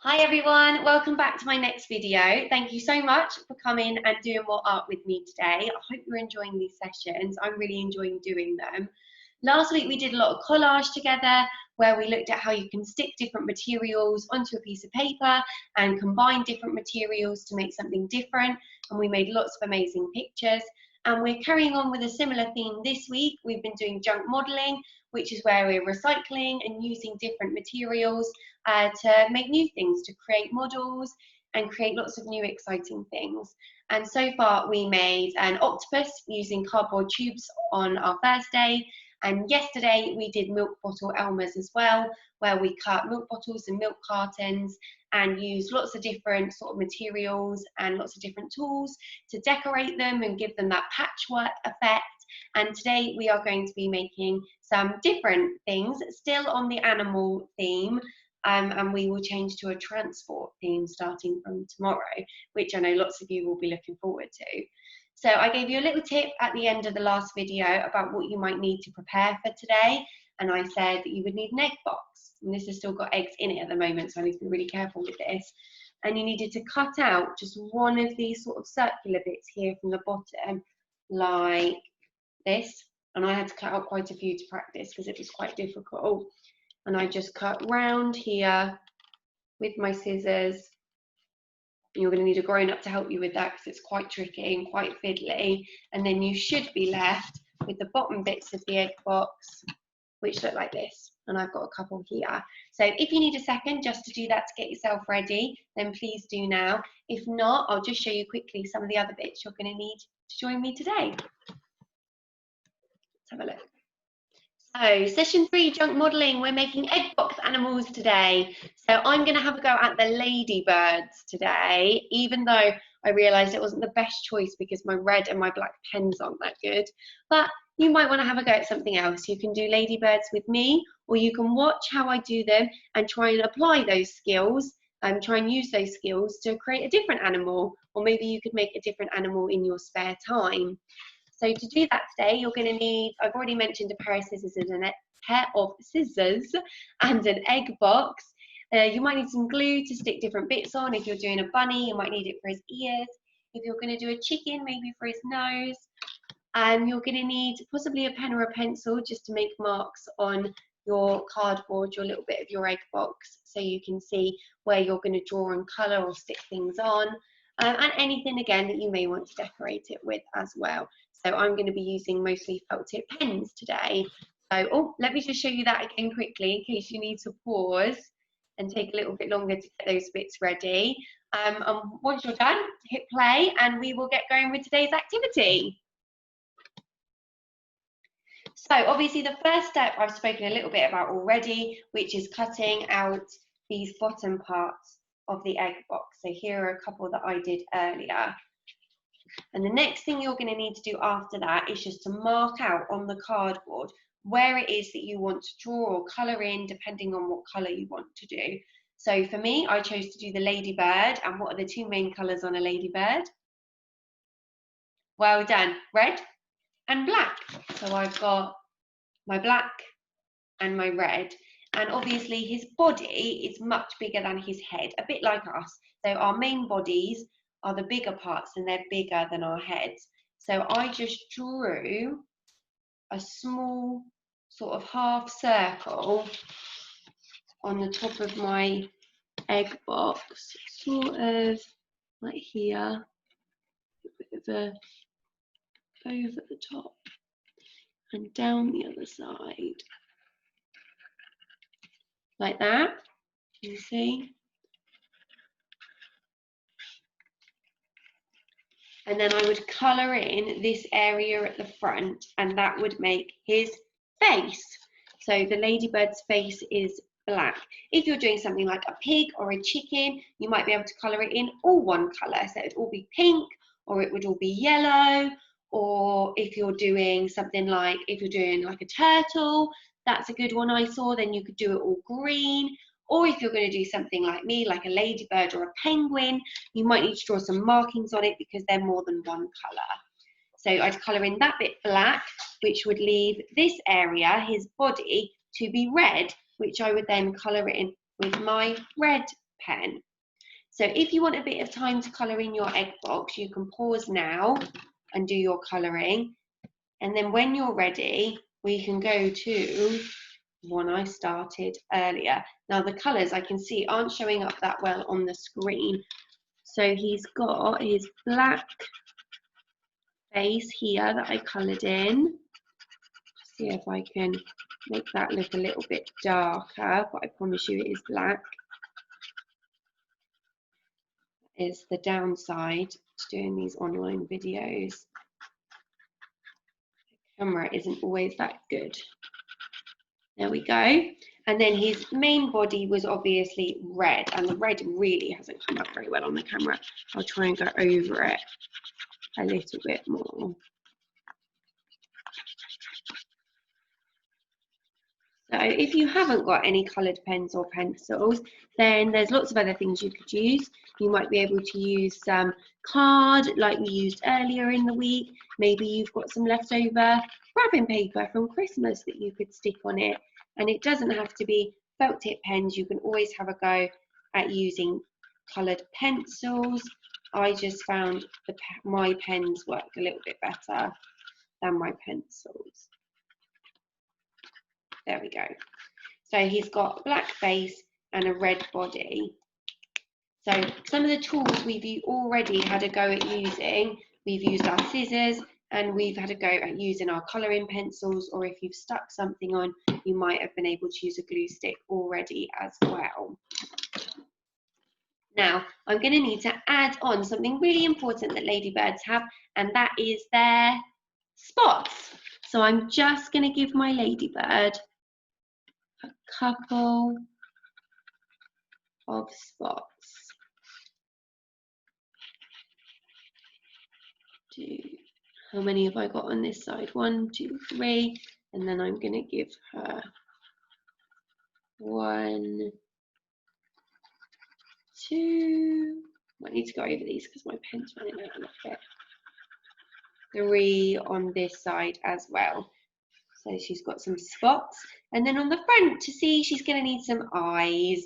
Hi everyone, welcome back to my next video. Thank you so much for coming and doing more art with me today. I hope you're enjoying these sessions. I'm really enjoying doing them. Last week we did a lot of collage together where we looked at how you can stick different materials onto a piece of paper and combine different materials to make something different, and we made lots of amazing pictures. And we're carrying on with a similar theme this week. We've been doing junk modelling, which is where we're recycling and using different materials to make new things, to create models and create lots of new exciting things. And so far we made an octopus using cardboard tubes on our first day. And yesterday we did milk bottle Elmers as well, where we cut milk bottles and milk cartons and used lots of different sort of materials and lots of different tools to decorate them and give them that patchwork effect. And today we are going to be making some different things, still on the animal theme, and we will change to a transport theme starting from tomorrow, which I know lots of you will be looking forward to. So I gave you a little tip at the end of the last video about what you might need to prepare for today, and I said that you would need an egg box, and this has still got eggs in it at the moment, so I need to be really careful with this. And you needed to cut out just one of these sort of circular bits here from the bottom, like this, and I had to cut out quite a few to practice because it was quite difficult. And I just cut round here with my scissors. You're going to need a grown-up to help you with that because it's quite tricky and quite fiddly. And then you should be left with the bottom bits of the egg box, which look like this. And I've got a couple here. So if you need a second just to do that to get yourself ready, then please do now. If not, I'll just show you quickly some of the other bits you're going to need to join me today. Let's have a look. So session 3, junk modelling. We're making egg box animals today. So I'm going to have a go at the ladybirds today, even though I realised it wasn't the best choice because my red and my black pens aren't that good. But you might want to have a go at something else. You can do ladybirds with me, or you can watch how I do them and try and apply those skills and try and use those skills to create a different animal, or maybe you could make a different animal in your spare time. So to do that today, you're going to need, I've already mentioned a pair of scissors and an egg box. You might need some glue to stick different bits on. If you're doing a bunny, you might need it for his ears. If you're going to do a chicken, maybe for his nose. You're going to need possibly a pen or a pencil just to make marks on your cardboard, your little bit of your egg box, so you can see where you're going to draw and colour or stick things on. And anything again that you may want to decorate it with as well. So I'm going to be using mostly felt tip pens today. So, let me just show you that again quickly in case you need to pause and take a little bit longer to get those bits ready. And once you're done, hit play and we will get going with today's activity. So obviously the first step I've spoken a little bit about already, which is cutting out these bottom parts of the egg box. So here are a couple that I did earlier. And the next thing you're going to need to do after that is just to mark out on the cardboard where it is that you want to draw or colour in, depending on what colour you want to do. So for me, I chose to do the ladybird. And what are the two main colours on a ladybird? Well done, red and black. So I've got my black and my red. And obviously his body is much bigger than his head, a bit like us. So our main bodies are the bigger parts and they're bigger than our heads. So I just drew a small sort of half circle on the top of my egg box, sort of like here, a bit of a over the top and down the other side, like that, you see. And then I would colour in this area at the front, and that would make his face. So the ladybird's face is black. If you're doing something like a pig or a chicken, you might be able to colour it in all one colour. So it would all be pink, or it would all be yellow. Or if you're doing something like, if you're doing like a turtle, that's a good one I saw, then you could do it all green. Or if you're going to do something like me, like a ladybird or a penguin, you might need to draw some markings on it because they're more than one colour. So I'd colour in that bit black, which would leave this area, his body, to be red, which I would then colour in with my red pen. So if you want a bit of time to colour in your egg box, you can pause now and do your colouring. And then when you're ready, we can go to one I started earlier. Now the colours I can see aren't showing up that well on the screen. So he's got his black face here that I coloured in. See if I can make that look a little bit darker, but I promise you it is black. Is the downside to doing these online videos. The camera isn't always that good. There we go. And then his main body was obviously red, and the red really hasn't come up very well on the camera. I'll try and go over it a little bit more. So if you haven't got any coloured pens or pencils, then there's lots of other things you could use. You might be able to use some card like we used earlier in the week. Maybe you've got some leftover wrapping paper from Christmas that you could stick on it. And it doesn't have to be felt tip pens. You can always have a go at using coloured pencils. I just found my pens work a little bit better than my pencils. There we go. So he's got a black face and a red body. So some of the tools we've already had a go at using. We've used our scissors and we've had a go at using our colouring pencils, or if you've stuck something on, you might have been able to use a glue stick already as well. Now, I'm going to need to add on something really important that ladybirds have, and that is their spots. So I'm just going to give my ladybird a couple of spots. How many have I got on this side? 1, 2, 3, and then I'm going to give her 1, 2. I need to go over these because my pen's running out a little bit. 3 on this side as well. So she's got some spots. And then on the front, to see, she's going to need some eyes.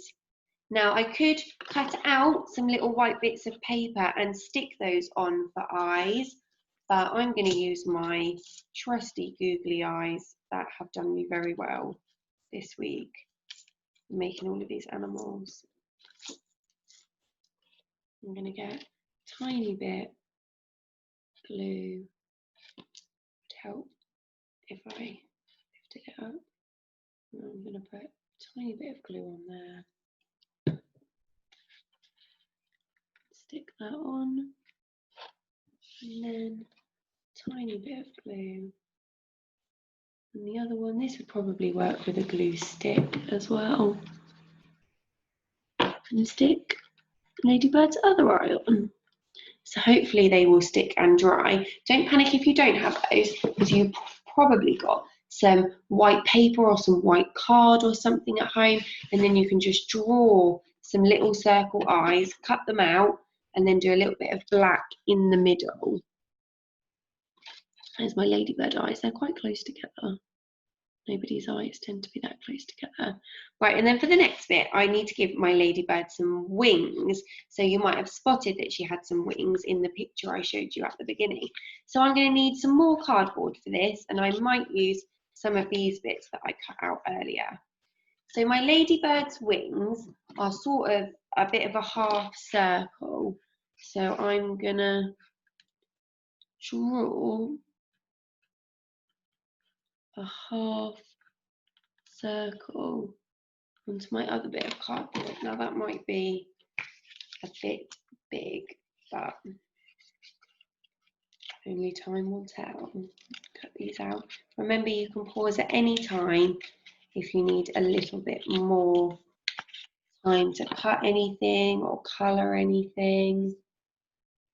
Now I could cut out some little white bits of paper and stick those on for eyes, but I'm going to use my trusty googly eyes that have done me very well this week, making all of these animals. I'm going to get a tiny bit glue to help if I lifted it up. And I'm going to put a tiny bit of glue on there. Stick that on, and then a tiny bit of glue. And the other one, this would probably work with a glue stick as well. And stick Ladybird's other eye on. So hopefully they will stick and dry. Don't panic if you don't have those, because you've probably got some white paper or some white card or something at home, and then you can just draw some little circle eyes, cut them out, and then do a little bit of black in the middle. There's my ladybird eyes, they're quite close together. Nobody's eyes tend to be that close together. Right, and then for the next bit, I need to give my ladybird some wings. So you might have spotted that she had some wings in the picture I showed you at the beginning. So I'm going to need some more cardboard for this, and I might use some of these bits that I cut out earlier. So my ladybird's wings are sort of a bit of a half circle. So I'm going to draw a half circle onto my other bit of cardboard. Now that might be a bit big, but only time will tell. Cut these out. Remember, you can pause at any time if you need a little bit more time to cut anything or colour anything.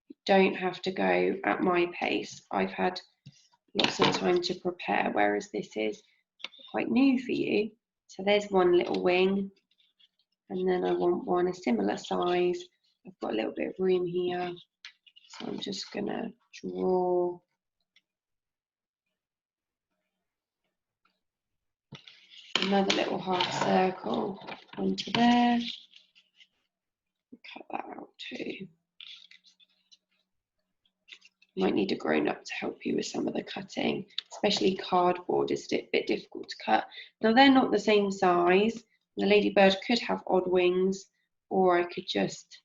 You don't have to go at my pace. I've had lots of time to prepare, whereas this is quite new for you. So there's one little wing, and then I want one a similar size. I've got a little bit of room here, so I'm just gonna draw another little half circle onto there. cut that out too. You might need a grown-up to help you with some of the cutting, especially cardboard is a bit difficult to cut. Now they're not the same size. The ladybird could have odd wings, or I could just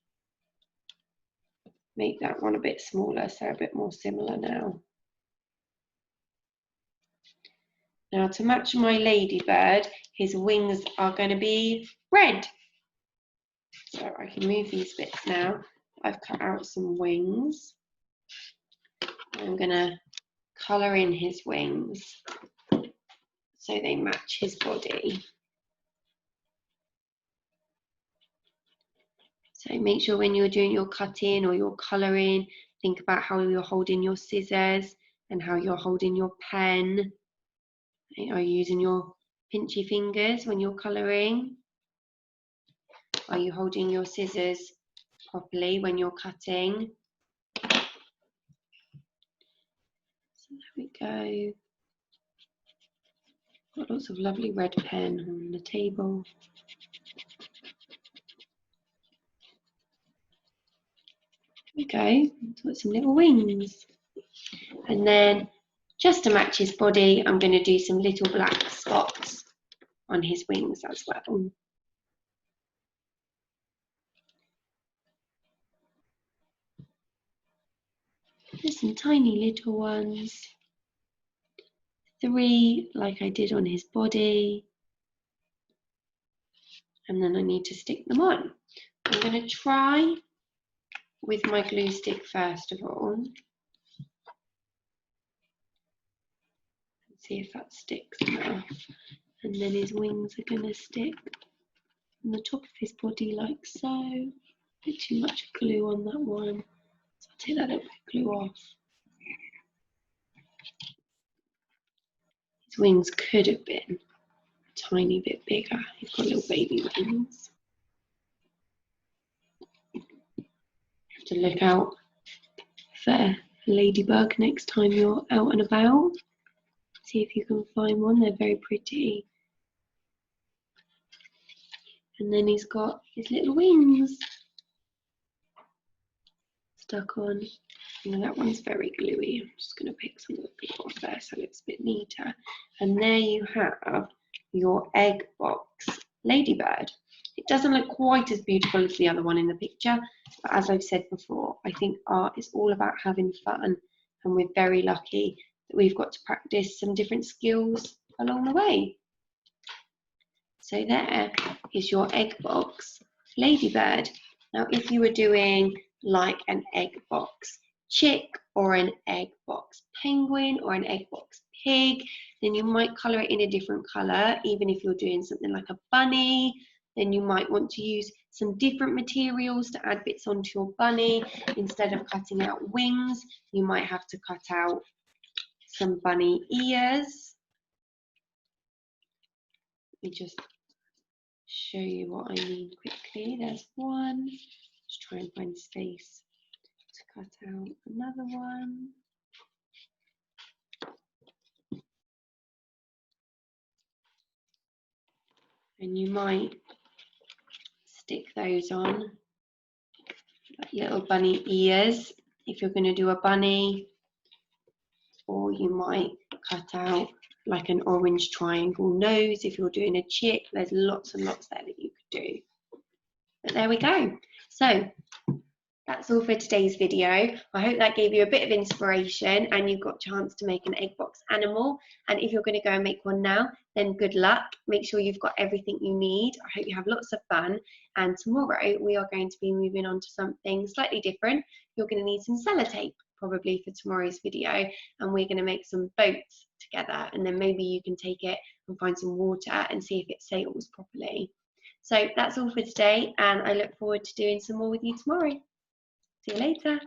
make that one a bit smaller, so a bit more similar now. Now to match my ladybird, his wings are going to be red. So I can move these bits now. I've cut out some wings. I'm going to colour in his wings so they match his body. So make sure when you're doing your cutting or your colouring, think about how you're holding your scissors and how you're holding your pen. Are you using your pinchy fingers when you're colouring? Are you holding your scissors properly when you're cutting? So there we go. Got lots of lovely red pen on the table. There we go. Got some little wings. And then just to match his body, I'm going to do some little black spots on his wings as well. There's some tiny little ones. 3 like I did on his body. And then I need to stick them on. I'm going to try with my glue stick first of all. See if that sticks enough. And then his wings are going to stick on the top of his body like so. A bit too much glue on that one. So I'll take that little bit of glue off. His wings could have been a tiny bit bigger. He's got little baby wings. Have to look out for a ladybug next time you're out and about. See if you can find one. They're very pretty. And then he's got his little wings stuck on. Now that one's very gluey. I'm just going to pick some of the glue off there so it looks a bit neater. And there you have your egg box ladybird. It doesn't look quite as beautiful as the other one in the picture, but as I've said before, I think art is all about having fun, and we're very lucky that we've got to practice some different skills along the way. So there is your egg box ladybird. Now if you were doing like an egg box chick or an egg box penguin or an egg box pig, then you might colour it in a different colour. Even if you're doing something like a bunny, then you might want to use some different materials to add bits onto your bunny. Instead of cutting out wings, you might have to cut out some bunny ears. Let me just show you what I mean quickly. There's one. Just try and find space to cut out another one. And you might stick those on like little bunny ears if you're going to do a bunny, or you might cut out like an orange triangle nose if you're doing a chick. There's lots and lots there that you could do. But there we go. So that's all for today's video. I hope that gave you a bit of inspiration and you got a chance to make an egg box animal. And if you're going to go and make one now, then good luck. Make sure you've got everything you need. I hope you have lots of fun. And tomorrow we are going to be moving on to something slightly different. You're going to need some sellotape probably for tomorrow's video, and we're going to make some boats together, and then maybe you can take it and find some water and see if it sails properly. So that's all for today, and I look forward to doing some more with you tomorrow. See you later.